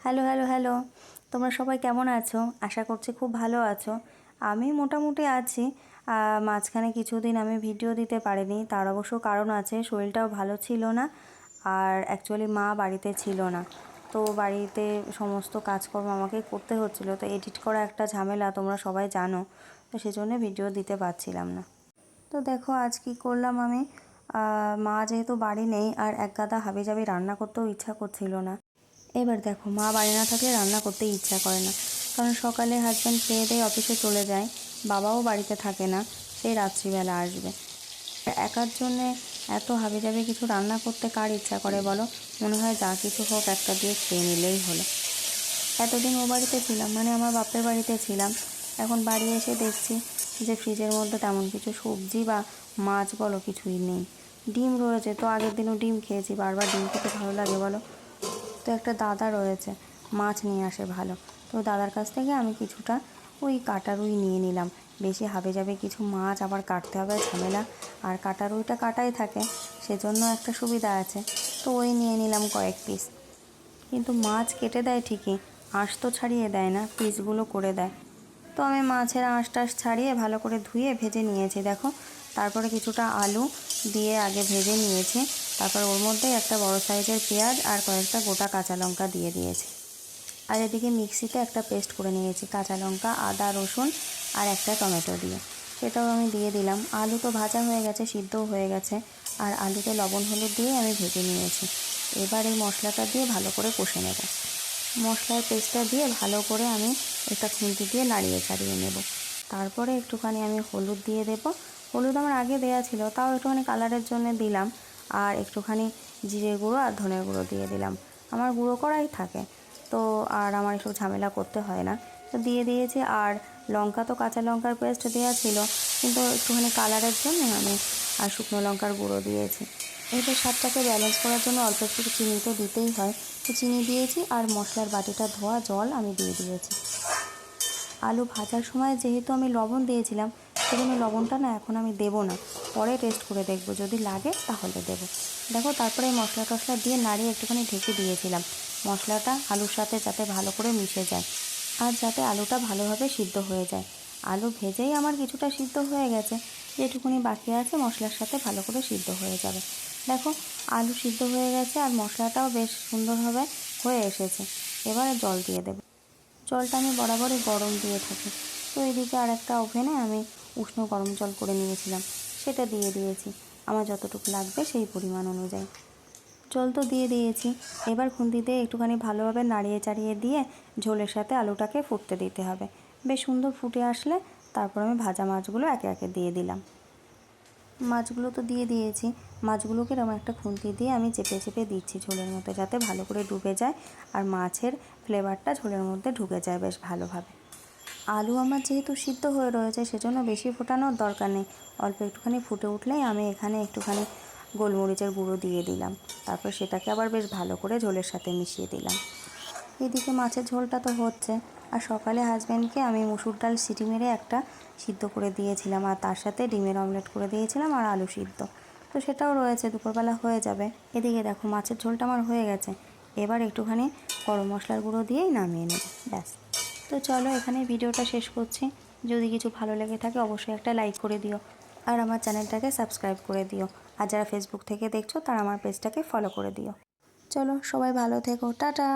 Hello hello hello, তোমরা সবাই কেমন আছো? আশা করছি খুব ভালো আছো। আমি মোটামুটি আছি। মাঝখানে কিছুদিন আমি ভিডিও দিতে পারিনি, তার অবশ্য কারণ আছে। শরীরটাও ভালো ছিল না, আর অ্যাকচুয়ালি মা বাড়িতে ছিল না। তো বাড়িতে সমস্ত কাজকর্ম আমাকে করতে হচ্ছিলো, তো এডিট করা একটা ঝামেলা, তোমরা সবাই জানো। তো সেজন্য ভিডিও দিতে পারছিলাম না। তো দেখো আজ কী করলাম আমি। মা যেহেতু বাড়ি নেই, আর এক গাদা হাবিজাবি রান্না করতেও ইচ্ছা করছিল না। এবার দেখো, মা বাড়ি না থাকলে রান্না করতে ইচ্ছা করে না, কারণ সকালে হাজব্যান্ড খেয়ে দিয়ে অফিসে চলে যায়, বাবাও বাড়িতে থাকে না, সেই রাত্রিবেলা আসবে। একার জন্যে এত হাবিজাবি কিছু রান্না করতে কার ইচ্ছা করে বলো? মনে হয় যা কিছু হোক একটা দিয়ে খেয়ে নিলেই হলো। এতদিন ও বাড়িতে ছিলাম, মানে আমার বাপের বাড়িতে ছিলাম। এখন বাড়ি এসে দেখছি যে ফ্রিজের মধ্যে তেমন কিছু সবজি বা মাছ বলো কিছুই নেই। ডিম রয়েছে, তো আগের দিনও ডিম খেয়েছি, বারবার ডিম খেতে ভালো লাগে বলো? তো একটা দাদা রয়েছে, মাছ নিয়ে আসে ভালো। তো দাদার কাছ থেকে আমি কিছুটা ওই কাটা রুই নিয়ে নিলাম। বেশি হাবিজাবি কিছু মাছ আবার কাটতে হবে, ঝামেলা। আর কাটা রুইটা কাটাই থাকে, সেজন্য একটা সুবিধা আছে। তো ওই নিয়ে নিলাম কয়েক পিস। কিন্তু মাছ কেটে দেয় ঠিকই, আঁশ তো ছাড়িয়ে দেয় না, পিসগুলো করে দেয়। তো আমি মাছের আঁশ টাশ ছাড়িয়ে ভালো করে ধুয়ে ভেজে নিয়েছি দেখো। তারপরে কিছুটা আলু দিয়ে আগে ভেজে নিয়েছি। তারপর ওর মধ্যে একটা বড় সাইজের পেঁয়াজ আর কয়েকটা গোটা কাঁচা লঙ্কা দিয়ে দিয়েছি। আর এদিকে মিক্সিতে একটা পেস্ট করে নিয়েছি কাঁচা লঙ্কা, আদা, রসুন আর একটা টমেটো দিয়ে। সেটাও আমি দিয়ে দিলাম। আলু তো ভাজা হয়ে গেছে, সিদ্ধও হয়ে গেছে, আর আলুতে লবণ হলুদ দিয়ে আমি ভেজে নিয়েছি। এবার এই মশলাটা দিয়ে ভালো করে কষে নেব। মশলার পেস্টটা দিয়ে ভালো করে আমি একটা খুন্তি দিয়ে নাড়িয়ে চাড়িয়ে নেব। তারপরে একটুখানি আমি হলুদ দিয়ে দেব। হলুদ আমার আগে দেওয়া ছিল, তাও একটুখানি কালারের জন্য দিলাম। আর একটুখানি জিরে গুঁড়ো আর ধনের গুঁড়ো দিয়ে দিলাম। আমার গুঁড়ো করাই থাকে, তো আর আমার এসব ঝামেলা করতে হয় না। তো দিয়ে দিয়েছি। আর লঙ্কা তো কাঁচা লঙ্কার পেস্ট দেওয়া ছিল, কিন্তু একটুখানি কালারের জন্য আমি আর শুকনো লঙ্কার গুঁড়ো দিয়েছি। এবার স্বাদটাকে ব্যালেন্স করার জন্য অল্প একটু চিনি তো দিতেই হয়, তো চিনি দিয়েছি। আর মশলার বাটিটা ধোয়া জল আমি দিয়ে দিয়েছি। আলু ভাজার সময় যেহেতু আমি লবণ দিয়েছিলাম, সেজন্য লবণটা না এখন আমি দেবো না, পরে টেস্ট করে দেখবো, যদি লাগে তাহলে দেবো। দেখো, তারপরে মশলা টশলা দিয়ে নাড়িয়ে একটুখানি ঢেকে দিয়েছিলাম, মশলাটা আলুর সাথে যাতে ভালো করে মিশে যায়, আর যাতে আলুটা ভালোভাবে সিদ্ধ হয়ে যায়। আলু ভেজেই আমার কিছুটা সিদ্ধ হয়ে গেছে, যেটুকুনি বাকি আছে মশলার সাথে ভালো করে সিদ্ধ হয়ে যাবে। দেখো, আলু সিদ্ধ হয়ে গেছে আর মশলাটাও বেশ সুন্দরভাবে হয়ে এসেছে। এবারে জল দিয়ে দেবো। জলটা আমি বরাবরই গরম দিয়ে থাকি। তো এদিকে আর একটা ওভেনে আমি উষ্ণ গরম জল করে নিয়েছিলাম, সেটা দিয়ে দিয়েছি আমার যতটুকু লাগবে সেই পরিমাণ অনুযায়ী। জল তো দিয়ে দিয়েছি। এবার খুন্তি দিয়ে একটুখানি ভালোভাবে নাড়িয়ে চাড়িয়ে দিয়ে ঝোলের সাথে আলুটাকে ফুটতে দিতে হবে। বেশ সুন্দর ফুটে আসলে তারপর আমি ভাজা মাছগুলো একে একে দিয়ে দিলাম। মাছগুলো তো দিয়ে দিয়েছি। মাছগুলোকে এরকম একটা খুন্তি দিয়ে আমি চেপে চেপে দিচ্ছি ঝোলের মধ্যে, যাতে ভালো করে ডুবে যায় আর মাছের ফ্লেভারটা ঝোলের মধ্যে ঢুকে যায় বেশ ভালোভাবে। আলু আমার যেহেতু সিদ্ধ হয়ে রয়েছে, সেজন্য বেশি ফোটানোর দরকার নেই। অল্প একটুখানি ফুটে উঠলেই আমি এখানে একটুখানি গোলমরিচের গুঁড়ো দিয়ে দিলাম। তারপর সেটাকে আবার বেশ ভালো করে ঝোলের সাথে মিশিয়ে দিলাম। এদিকে মাছের ঝোলটা তো হচ্ছে। আর সকালে হাজব্যান্ডকে আমি মুসুর ডাল সিটি মেরে একটা সিদ্ধ করে দিয়েছিলাম, আর তার সাথে ডিমের অমলেট করে দিয়েছিলাম আর আলু সিদ্ধ। তো সেটাও রয়েছে, দুপুরবেলা হয়ে যাবে। এদিকে দেখো, মাছের ঝোলটা আমার হয়ে গেছে। এবার একটুখানি গরম মশলার গুঁড়ো দিয়েই নামিয়ে নেব, ব্যাস। তো চলো, এখানে ভিডিওটা শেষ করছি। যদি কিছু ভালো লেগে থাকে অবশ্যই একটা লাইক করে দিও, আর আমার চ্যানেলটাকে সাবস্ক্রাইব করে দিও। আর যারা ফেসবুক থেকে দেখছো তারা আমার পেজটাকে ফলো করে দিও। চলো, সবাই ভালো থেকো, টাটা।